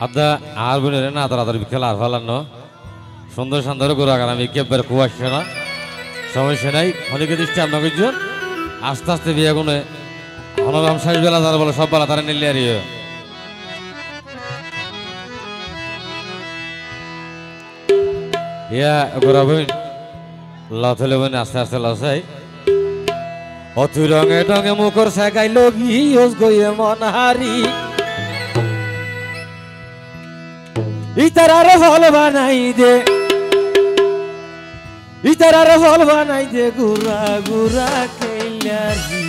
আদা আর বলে না তাড়াতাড়ি খেলা আর ফেলানো সুন্দর সুন্দর করে আমি কেবার খুব আসছে না সমস্যা নাই অনেকে দৃষ্টি আপনাকে আস্তে আস্তে বিয়ে গুনে হনরাম শেষ বেলা তারা বলে সব বেলা তারা নিলে আর ইয়া গোরাবইন লথলে বইন আস্তে আস্তে লসাই অথু রঙে টঙে মুখর শেখাই লগি ওস গইয়ে মন হারি ইতারারে ফল বানাই দে ইতারারে ফল বানাই দে গুরা গুরা কেলারি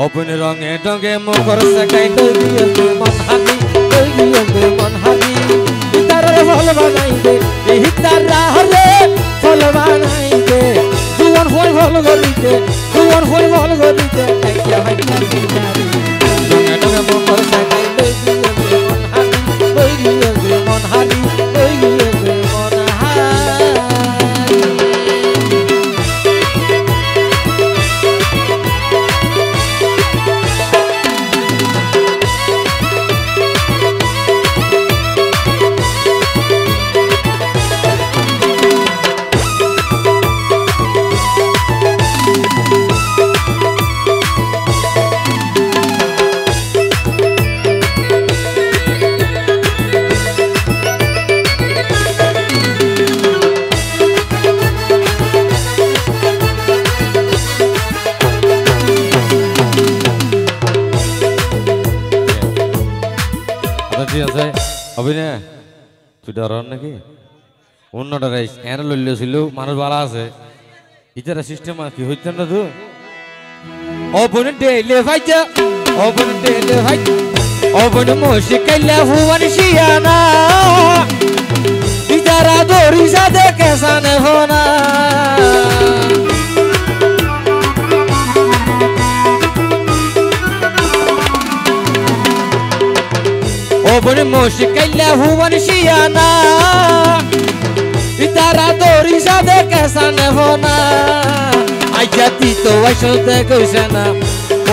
অপন রঙে টঙে মুখর শেখাই লগি মন হারি লগি মন হারি ইতারারে ফল বানাই দে ইতারারে ফল বানাই দে দুয়ার ফল ফল গরিতে দুয়ার ফল ফল গরিতে কাইয়া হাইয়া কিনারি রঙে টঙে মুখর শেখাই মন হারি মন হারি অভিনয় তুই ডরান নাকি অন্য ডরাইস এর লইলে ছিল মানুষ ভালো আছে ইতারা সিস্টেম কি হইতেন না তো অবন ডেলে ভাইজা অবন ডেলে ভাই অবন মোশি কাইলা হুয়ান শিয়ানা ইতারা দরিসা দেখে সানে হোনা অবন মোশি কাইলা হুয়ান শিয়ানা ইতারা দরিসা দেখে সানে হোনা আইয়া দিত আইসতে কইছে না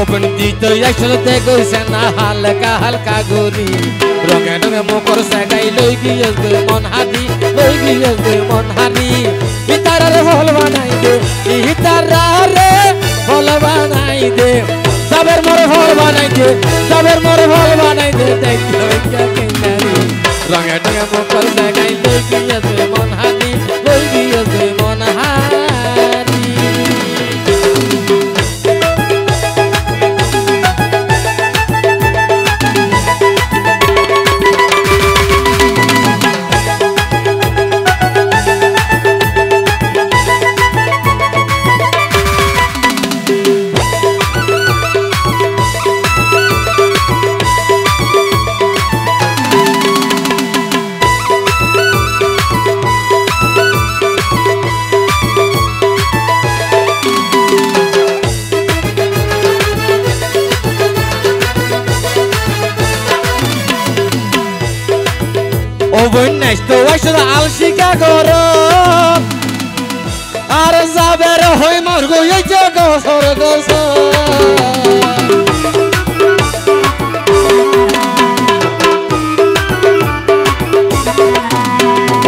অবন দিত আইসতে কইছে না হালকা হালকা গরি রঙে রঙে মুখর শেখাই লই গিয়েছে মন হারি লই গিয়েছে মন হারি ইতারারে ফল বানাই দে ইতারারে ফল বানাই দে সবের মোরে ফল বানাই দে সবের মোরে ফল বানাই দে দেখিও ইয়া কিনারি রঙে রঙে মুখর শেখাই লই গিয়েছে মন হারি লই গিয়েছে মন হারি তো ওইসব আলসিকা করো আর যাবে হই মর গইছে গসর গস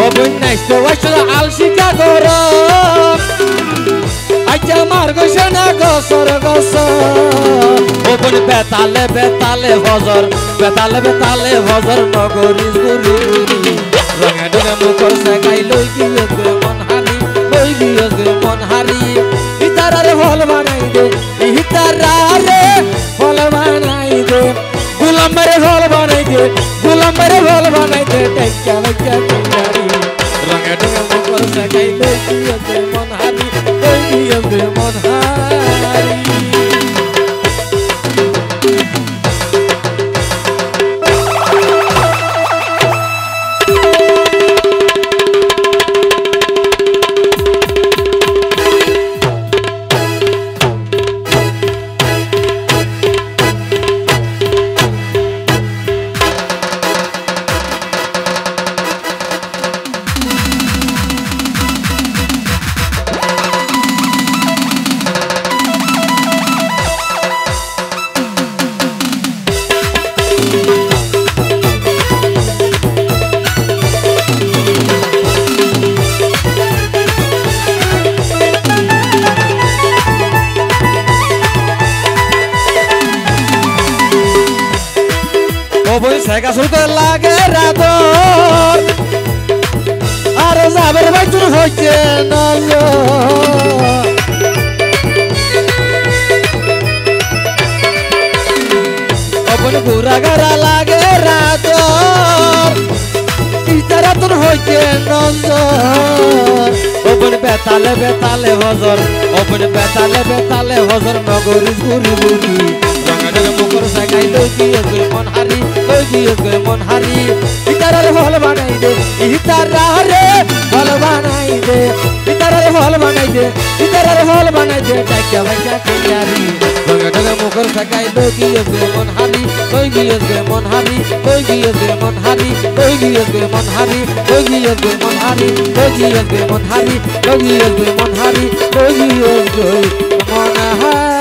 অবন্যাস তো ওইসব আলসিকা করো আচ্ছা মার গইছে না গসর গস অবন বেতালে বেতালে ফজর বেতালে বেতালে ফজর নগরী গুরি রঙে রঙে মুখর শেখাই লই গিয়েছে মন হারি লই গিয়েছে মন হারি ইতারারে ফল বানাই দে ইতারারে ফল বানাই দে গুলামেরে ফল বানাই দে গুলামেরে ফল বানাই দে টেক্কা টেক্কা কিনারি রঙে রঙে মুখর শেখাই লই গিয়েছে মন হারি লই গিয়েছে মন হারি হারি সেকা শুরুতে লাগে রাতর আর যাবের বাইতুর হইছে নজর ঘুরা গারা লাগে রাতর ইতারা তোর হইছে নজর ওপন বেতালে বেতালে হজর ওপন বেতালে বেতালে হজর নগরী ঘুরি ঘুরি মুখর সাইকাই লই গিয়ে মন হারি লই গিয়ে মন হারি ইতারারে হল বানাই দে ইতারারে হল বানাই দে ইতারারে হল বানাই দে ইতারারে হল বানাই দে টাকা পয়সা কিনারি ডগে ডগে মুখর সাইকাই লই গিয়ে মন হারি লই গিয়ে মন হারি লই গিয়ে মন হারি লই গিয়ে মন হারি লই গিয়ে মন হারি লই গিয়ে মন হারি লই গিয়ে মন হারি লই গিয়ে মন হারি